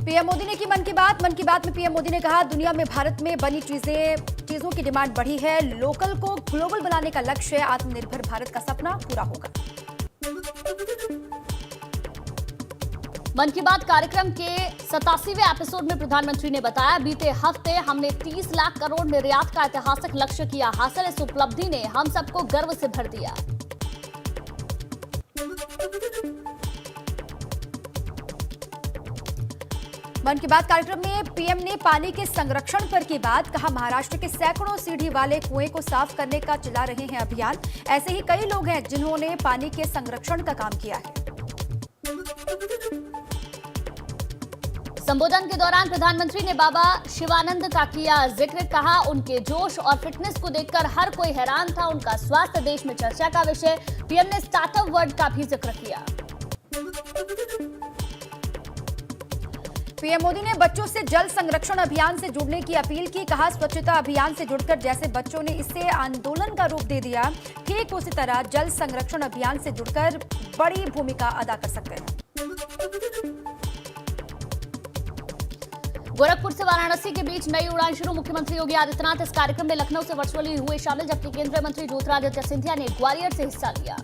PM Modi ने की मन की बात में पीएम मोदी ने कहा, दुनिया में भारत में बनी चीजों की डिमांड बढ़ी है। लोकल को ग्लोबल बनाने का लक्ष्य है। आत्मनिर्भर भारत का सपना पूरा होगा। मन की बात कार्यक्रम के 87वें एपिसोड में प्रधानमंत्री ने बताया, बीते हफ्ते हमने 30 लाख करोड़ निर्यात का ऐतिहासिक लक्ष्य किया हासिल। इस उपलब्धि ने हम सबको गर्व से भर दिया। मन की बात कार्यक्रम में पीएम ने पानी के संरक्षण पर की बात, कहा महाराष्ट्र के सैकड़ों सीढ़ी वाले कुएं को साफ करने का चला रहे हैं अभियान। ऐसे ही कई लोग हैं जिन्होंने पानी के संरक्षण का काम किया है। संबोधन के दौरान प्रधानमंत्री ने बाबा शिवानंद का किया जिक्र, कहा उनके जोश और फिटनेस को देखकर हर कोई हैरान था। उनका स्वास्थ्य देश में चर्चा का विषय। पीएम ने स्टार्टअप वर्ल्ड का भी जिक्र किया। पीएम मोदी ने बच्चों से जल संरक्षण अभियान से जुड़ने की अपील की, कहा स्वच्छता अभियान से जुड़कर जैसे बच्चों ने इसे आंदोलन का रूप दे दिया, ठीक उसी तरह जल संरक्षण अभियान से जुड़कर बड़ी भूमिका अदा कर सकते हैं। गोरखपुर से वाराणसी के बीच नई उड़ान शुरू, मुख्यमंत्री योगी आदित्यनाथ इस कार्यक्रम में लखनऊ से वर्चुअली हुए शामिल, जबकि केंद्रीय मंत्री ज्योतिरादित्य सिंधिया ने ग्वालियर से हिस्सा लिया।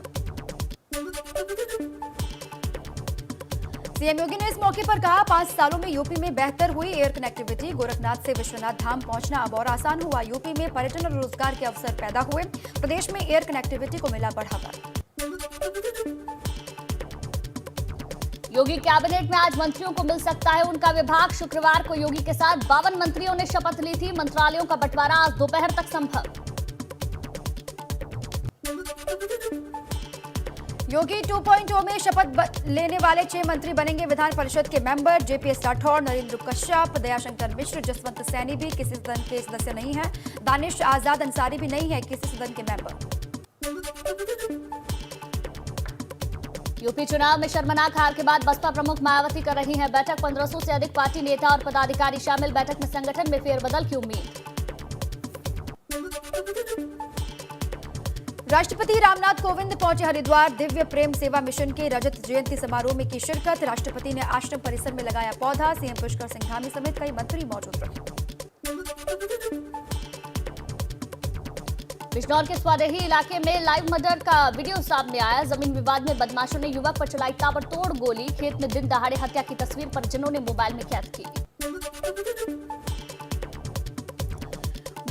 सीएम योगी ने इस मौके पर कहा, 5 सालों में यूपी में बेहतर हुई एयर कनेक्टिविटी। गोरखनाथ से विश्वनाथ धाम पहुंचना अब और आसान हुआ। यूपी में पर्यटन और रोजगार के अवसर पैदा हुए। प्रदेश में एयर कनेक्टिविटी को मिला बढ़ावा। योगी कैबिनेट में आज मंत्रियों को मिल सकता है उनका विभाग। शुक्रवार को योगी के साथ 52 मंत्रियों ने शपथ ली थी। मंत्रालयों का बंटवारा आज दोपहर तक संभव। योगी 2.0 में शपथ लेने वाले 6 मंत्री बनेंगे विधान परिषद के मेंबर। जेपीएस राठौर, नरेंद्र कश्यप, दयाशंकर मिश्र, जसवंत सैनी भी किसी सदन के सदस्य नहीं है। दानिश आजाद अंसारी भी नहीं है किसी सदन के मेंबर। यूपी चुनाव में शर्मनाक हार के बाद बसपा प्रमुख मायावती कर रही हैं बैठक। 1500 से अधिक पार्टी नेता और पदाधिकारी शामिल। बैठक में संगठन में फेरबदल की उम्मीद। राष्ट्रपति रामनाथ कोविंद पहुंचे हरिद्वार। दिव्य प्रेम सेवा मिशन के रजत जयंती समारोह में की शिरकत। राष्ट्रपति ने आश्रम परिसर में लगाया पौधा। सीएम पुष्कर सिंह धामी समेत कई मंत्री मौजूद रहे। बिजनौर के स्वादेही इलाके में लाइव मर्डर का वीडियो सामने आया। जमीन विवाद में बदमाशों ने युवक पर चलाई ताबड़तोड़ गोली। खेत में दिन दहाड़े हत्या की तस्वीर परिजनों ने मोबाइल में कैद की।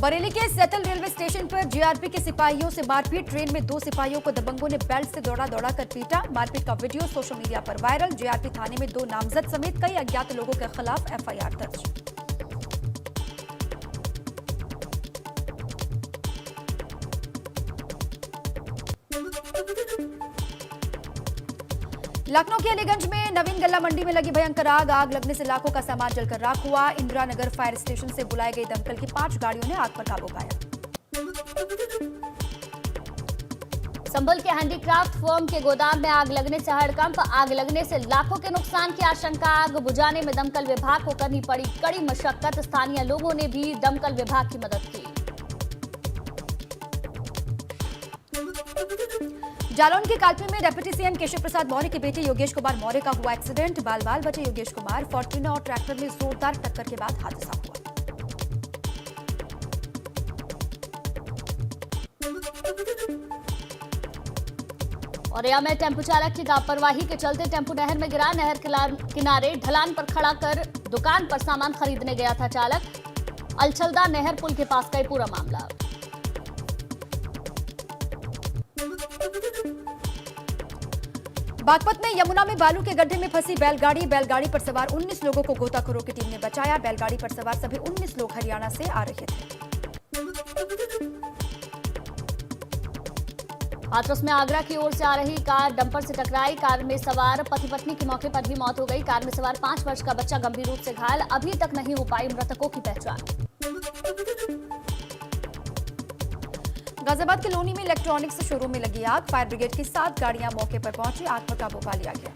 बरेली के सैतल रेलवे स्टेशन पर जीआरपी के सिपाहियों से मारपीट। ट्रेन में 2 सिपाहियों को दबंगों ने बेल्ट से दौड़ा कर पीटा। मारपीट का वीडियो सोशल मीडिया पर वायरल। जीआरपी थाने में 2 नामजद समेत कई अज्ञात लोगों के खिलाफ एफआईआर दर्ज। लखनऊ के अलीगंज में नवीन गल्ला मंडी में लगी भयंकर आग लगने से लाखों का सामान जलकर राख हुआ। इंदिरा नगर फायर स्टेशन से बुलाई गई दमकल की 5 गाड़ियों ने आग पर काबू पाया। संभल के हैंडीक्राफ्ट फर्म के गोदाम में आग लगने से हड़कंप। आग लगने से लाखों के नुकसान की आशंका। आग बुझाने में दमकल विभाग को करनी पड़ी कड़ी मशक्कत। स्थानीय लोगों ने भी दमकल विभाग की मदद की। जालौन के कालपी में डिप्टी सीएम केशव प्रसाद मौर्य के बेटे योगेश कुमार मौर्य का हुआ एक्सीडेंट। बाल बाल बचे योगेश कुमार। फॉर्च्यूनर और ट्रैक्टर में जोरदार टक्कर के बाद हादसा हुआ। औरैया में टेम्पो चालक की लापरवाही के चलते टेम्पो नहर में गिरा। नहर किनारे ढलान पर खड़ा कर दुकान पर सामान खरीदने गया था चालक। अलछलदा नहर पुल के पास का ये पूरा मामला। बागपत में यमुना में बालू के गड्ढे में फंसी बैलगाड़ी पर सवार 19 लोगों को गोताखोरों की टीम ने बचाया। बैलगाड़ी पर सवार सभी 19 लोग हरियाणा से आ रहे थे। हाथरस में आगरा की ओर से आ रही कार डंपर से टकराई। कार में सवार पति पत्नी की मौके पर ही मौत हो गई। कार में सवार 5 वर्ष का बच्चा गंभीर रूप से घायल। अभी तक नहीं हो पाई मृतकों की पहचान। गाजियाबाद के लोनी में इलेक्ट्रॉनिक्स शोरूम में लगी आग। फायर ब्रिगेड की 7 गाड़ियां मौके पर पहुंची। आग पर काबू पा लिया गया।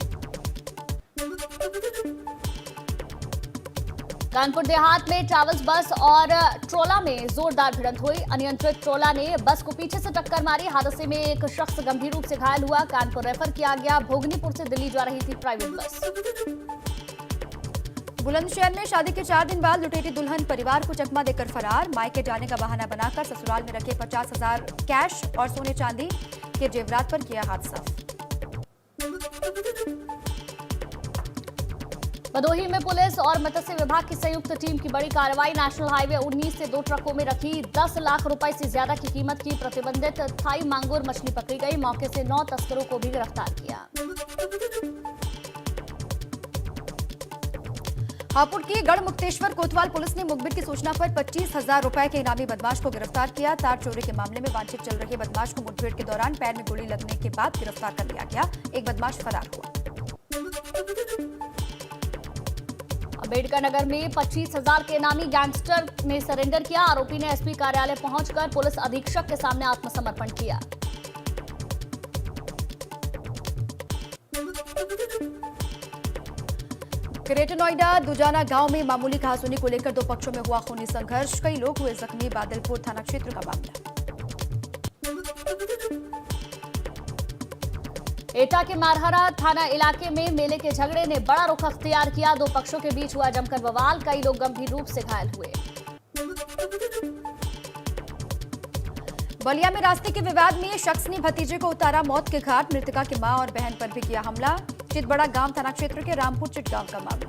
कानपुर देहात में ट्रैवल्स बस और ट्रोला में जोरदार भिड़ंत हुई। अनियंत्रित ट्रोला ने बस को पीछे से टक्कर मारी। हादसे में एक शख्स गंभीर रूप से घायल हुआ। कानपुर रेफर किया गया। भोगनीपुर से दिल्ली जा रही थी प्राइवेट बस। बुलंदशहर में शादी के 4 दिन बाद लुटेरी दुल्हन परिवार को चकमा देकर फरार। मायके जाने का बहाना बनाकर ससुराल में रखे 50,000 कैश और सोने चांदी के जेवरात पर किया हाथ साफ। भदोही में पुलिस और मत्स्य विभाग की संयुक्त टीम की बड़ी कार्रवाई। नेशनल हाईवे 19 से 2 ट्रकों में रखी 10 लाख रुपए से ज्यादा की कीमत की प्रतिबंधित थाई मांगुर मछली पकड़ी गई। मौके से 9 तस्करों को भी गिरफ्तार किया। हापुड़ की गढ़मुक्तेश्वर कोतवाल पुलिस ने मुखबिर की सूचना पर 25,000 रुपए के इनामी बदमाश को गिरफ्तार किया। तार चोरी के मामले में वांछित चल रहे बदमाश को मुठभेड़ के दौरान पैर में गोली लगने के बाद गिरफ्तार कर लिया गया। एक बदमाश फरार हुआ। अम्बेडकर नगर में 25,000 के इनामी गैंगस्टर ने सरेंडर किया। आरोपी ने एसपी कार्यालय पहुंचकर पुलिस अधीक्षक के सामने आत्मसमर्पण किया। ग्रेटर नोएडा दुजाना गांव में मामूली कहासुनी को लेकर 2 पक्षों में हुआ खूनी संघर्ष। कई लोग हुए जख्मी। बादलपुर थाना क्षेत्र का मामला। एटा के मारहरा थाना इलाके में मेले के झगड़े ने बड़ा रुख अख्तियार किया। 2 पक्षों के बीच हुआ जमकर बवाल। कई लोग गंभीर रूप से घायल हुए। बलिया में रास्ते के विवाद में शख्स ने भतीजे को उतारा मौत के घाट। मृतका की मां और बहन पर भी किया हमला। चितबड़ा गांव थाना क्षेत्र के रामपुर चिटगांव का मामला।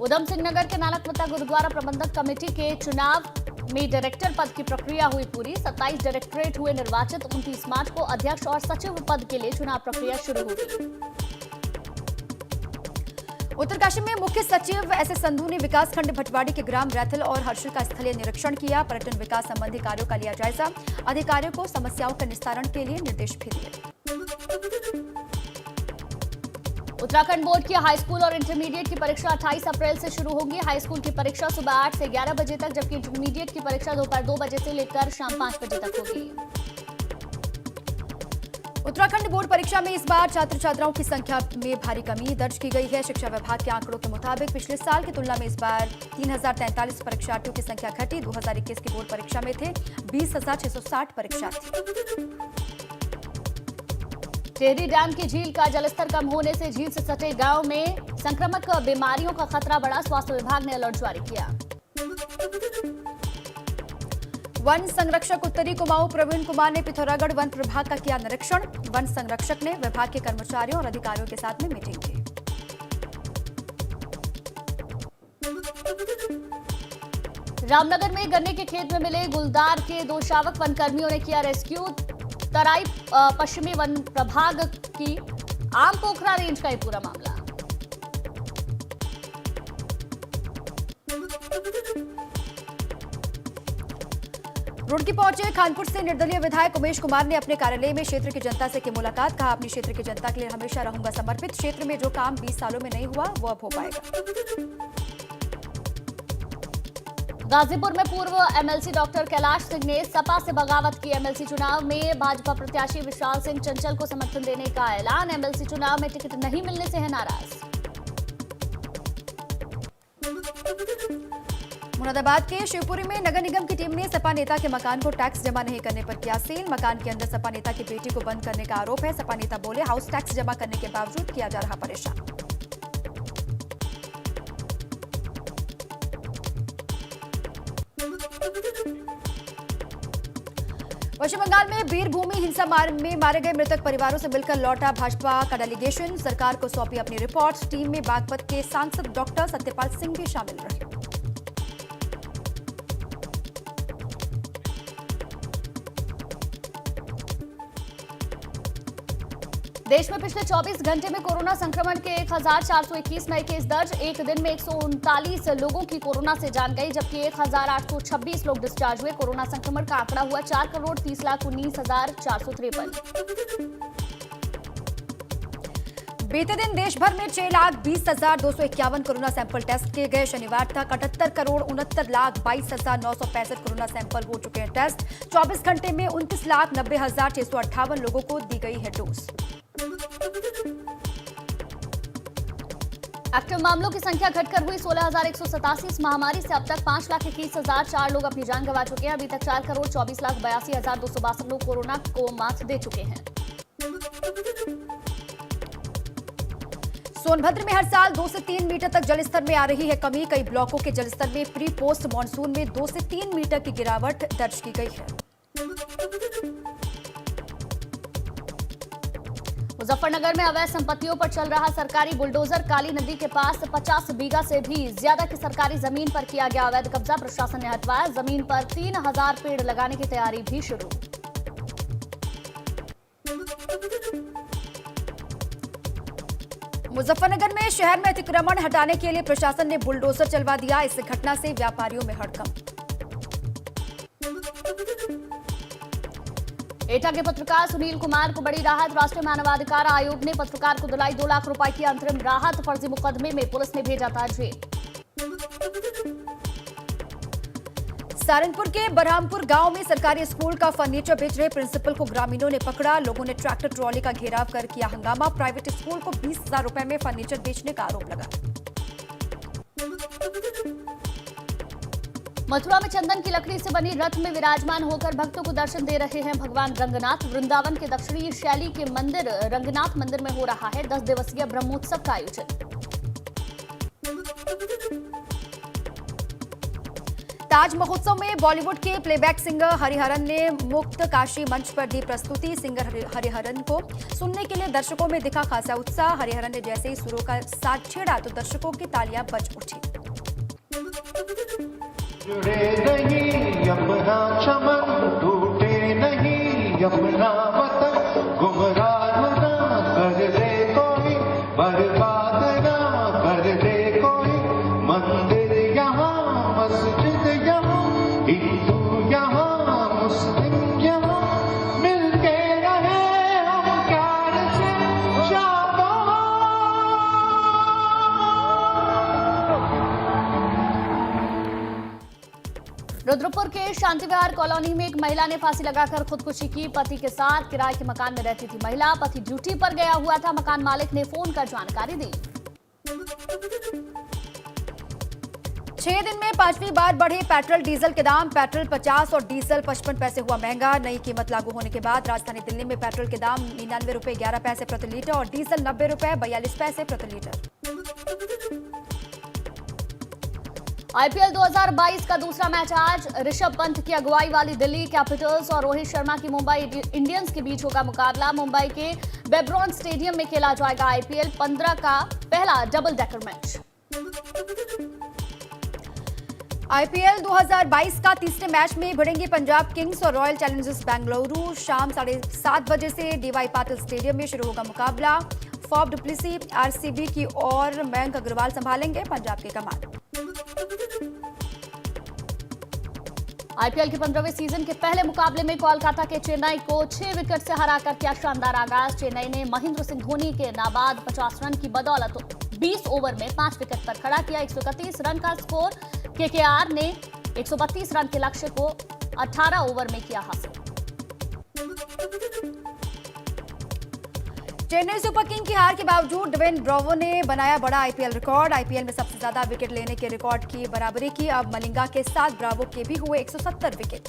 उधम सिंह नगर के नानकमता गुरुद्वारा प्रबंधक कमेटी के चुनाव में डायरेक्टर पद की प्रक्रिया हुई पूरी। 27 डायरेक्टरेट हुए निर्वाचित। 29 मार्च को अध्यक्ष और सचिव पद के लिए चुनाव प्रक्रिया शुरू होगी। उत्तरकाशी में मुख्य सचिव एस एस संधू ने विकासखंड भटवाड़ी के ग्राम रैथल और हर्षल का स्थलीय निरीक्षण किया। पर्यटन विकास संबंधी कार्यों का लिया जायजा। अधिकारियों को समस्याओं के निस्तारण के लिए निर्देश भी दिए। उत्तराखंड बोर्ड की हाई स्कूल और इंटरमीडिएट की परीक्षा 28 अप्रैल से शुरू होगी। हाई स्कूल की परीक्षा सुबह 8 से 11 बजे तक, जबकि इंटरमीडिएट की परीक्षा दोपहर 2 बजे से लेकर शाम 5 बजे तक होगी। उत्तराखंड बोर्ड परीक्षा में इस बार छात्र छात्राओं की संख्या में भारी कमी दर्ज की गई है। शिक्षा विभाग के आंकड़ों के मुताबिक पिछले साल की तुलना में इस बार 3043 परीक्षार्थियों की संख्या घटी। 2021 की बोर्ड परीक्षा में थे 20,660 परीक्षार्थी। टेहरी डैम की झील का जलस्तर कम होने से झील से सटे गांव में संक्रामक बीमारियों का खतरा बढ़ा। स्वास्थ्य विभाग ने अलर्ट जारी किया। वन संरक्षक उत्तरी कुमाऊं प्रवीण कुमार ने पिथौरागढ़ वन प्रभाग का किया निरीक्षण। वन संरक्षक ने विभाग के कर्मचारियों और अधिकारियों के साथ में मीटिंग की। रामनगर में गन्ने के खेत में मिले गुलदार के 2 शावक वनकर्मियों ने किया रेस्क्यू। तराई पश्चिमी वन प्रभाग की आम पोखरा रेंज का ये पूरा मामला। रुड़की पहुंचे खानपुर से निर्दलीय विधायक उमेश कुमार ने अपने कार्यालय में क्षेत्र की जनता से की मुलाकात। कहा, अपने क्षेत्र की जनता के लिए हमेशा रहूंगा समर्पित। क्षेत्र में जो काम 20 सालों में नहीं हुआ वो अब हो पाएगा। गाजीपुर में पूर्व एमएलसी डॉक्टर कैलाश सिंह ने सपा से बगावत की। एमएलसी चुनाव में भाजपा प्रत्याशी विशाल सिंह चंचल को समर्थन देने का ऐलान। एमएलसी चुनाव में टिकट नहीं मिलने से है नाराज। मुरादाबाद के शिवपुरी में नगर निगम की टीम ने सपा नेता के मकान को टैक्स जमा नहीं करने पर किया सील। मकान के अंदर सपा नेता की बेटी को बंद करने का आरोप है। सपा नेता बोले, हाउस टैक्स जमा करने के बावजूद किया जा रहा परेशान। पश्चिम बंगाल में वीरभूमि हिंसा में मारे गए मृतक परिवारों से मिलकर लौटा भाजपा का डेलीगेशन। सरकार को सौंपी अपनी रिपोर्ट। टीम में बागपत के सांसद डॉक्टर सत्यपाल सिंह भी शामिल रहे। देश में पिछले 24 घंटे में कोरोना संक्रमण के 1,421 नए केस दर्ज। एक दिन में 139 लोगों की कोरोना से जान गई, जबकि 1,826 लोग डिस्चार्ज हुए। कोरोना संक्रमण का आंकड़ा हुआ 4,30,19,453। बीते दिन देश भर में 6,20,251 कोरोना सैंपल टेस्ट किए गए। शनिवार तक 78,69,22,965 कोरोना सैंपल हो चुके हैं टेस्ट। 24 घंटे में 29,90,658 लोगों को दी गई है डोज। एक्टिव मामलों की संख्या घटकर हुई 16,187। इस महामारी से अब तक 5,21,004 लोग अपनी जान गंवा चुके हैं। अभी तक 4,24,82,262 लोग कोरोना को मात दे चुके हैं। सोनभद्र में हर साल 2 से 3 मीटर तक जलस्तर में आ रही है कमी। कई ब्लॉकों के जलस्तर में प्री पोस्ट मानसून में 2 से 3 मीटर की गिरावट दर्ज की गई है। मुजफ्फरनगर में अवैध संपत्तियों पर चल रहा सरकारी बुलडोजर। काली नदी के पास 50 बीघा से भी ज्यादा की सरकारी जमीन पर किया गया अवैध कब्जा। प्रशासन ने हटवाया। जमीन पर 3,000 पेड़ लगाने की तैयारी भी शुरू। मुजफ्फरनगर में शहर में अतिक्रमण हटाने के लिए प्रशासन ने बुलडोजर चलवा दिया। इस घटना से व्यापारियों में हड़कंप। एटा के पत्रकार सुनील कुमार को बड़ी राहत। राष्ट्रीय मानवाधिकार आयोग ने पत्रकार को दिलाई 2 लाख रुपए की अंतरिम राहत। फर्जी मुकदमे में पुलिस ने भेजा था जेल। सहारनपुर के बरहामपुर गांव में सरकारी स्कूल का फर्नीचर बेच रहे प्रिंसिपल को ग्रामीणों ने पकड़ा। लोगों ने ट्रैक्टर ट्रॉली का घेराव कर किया हंगामा। प्राइवेट स्कूल को 20,000 रुपए में फर्नीचर बेचने का आरोप लगा। मथुरा में चंदन की लकड़ी से बनी रथ में विराजमान होकर भक्तों को दर्शन दे रहे हैं भगवान रंगनाथ। वृंदावन के दक्षिणी शैली के मंदिर रंगनाथ मंदिर में हो रहा है 10 दिवसीय ब्रह्मोत्सव का आयोजन। ताज महोत्सव में बॉलीवुड के प्लेबैक सिंगर हरिहरन ने मुक्त काशी मंच पर दी प्रस्तुति। सिंगर हरिहरन को सुनने के लिए दर्शकों में दिखा खासा उत्साह। हरिहरन ने जैसे ही सुरों का साथ छेड़ा तो दर्शकों की तालियां बज उठी। जुड़े नहीं अपना चमन, टूटे नहीं अपना वतन, गुमराह ना कर दे कोई, बर्बाद ना कर दे कोई। मंदिर यहाँ मस्जिद यहाँ, हिंदू यहाँ मुस्लिम यहाँ, मिलके रहे हम प्यार से शाबाश। रुद्रपुर के शांति विहार कॉलोनी में एक महिला ने फांसी लगाकर खुदकुशी की। पति के साथ किराए के मकान में रहती थी महिला। पति ड्यूटी पर गया हुआ था। मकान मालिक ने फोन कर जानकारी दी। 6 दिन में 5वीं बार बढ़े पेट्रोल डीजल के दाम। पेट्रोल 50 और डीजल 55 पैसे हुआ महंगा। नई कीमत लागू होने के बाद राजधानी दिल्ली में पेट्रोल के दाम 99 रुपए 11 पैसे प्रति लीटर और डीजल 90 रुपए 42 पैसे प्रति लीटर। आईपीएल 2022 का दूसरा मैच आज। ऋषभ पंत की अगुवाई वाली दिल्ली कैपिटल्स और रोहित शर्मा की मुंबई इंडियंस के बीच होगा मुकाबला। मुंबई के वेब्रॉन स्टेडियम में खेला जाएगा आईपीएल 15 का पहला डबल डेकर मैच। आईपीएल 2022 का तीसरे मैच में भिड़ेंगे पंजाब किंग्स और रॉयल चैलेंजर्स बेंगलुरु। शाम 7:30 बजे से डीवाई पाटिल स्टेडियम में शुरू होगा मुकाबला। फॉफ डुप्लेसी आरसीबी की और मयंक अग्रवाल संभालेंगे पंजाब की कमान। आईपीएल के 15वें सीजन के पहले मुकाबले में कोलकाता के चेन्नई को 6 विकेट से हराकर किया शानदार आगाज। चेन्नई ने महेंद्र सिंह धोनी के नाबाद 50 रन की बदौलत 20 ओवर में 5 विकेट पर खड़ा किया। 131 रन का स्कोर। केकेआर ने 132 रन के लक्ष्य को 18 ओवर में किया हासिल। चेन्नई सुपर किंग की हार के बावजूद ड्वेन ब्रावो ने बनाया बड़ा आईपीएल रिकॉर्ड। आईपीएल में सबसे ज्यादा विकेट लेने के रिकॉर्ड की बराबरी की। अब मलिंगा के साथ ब्रावो के भी हुए 170 विकेट।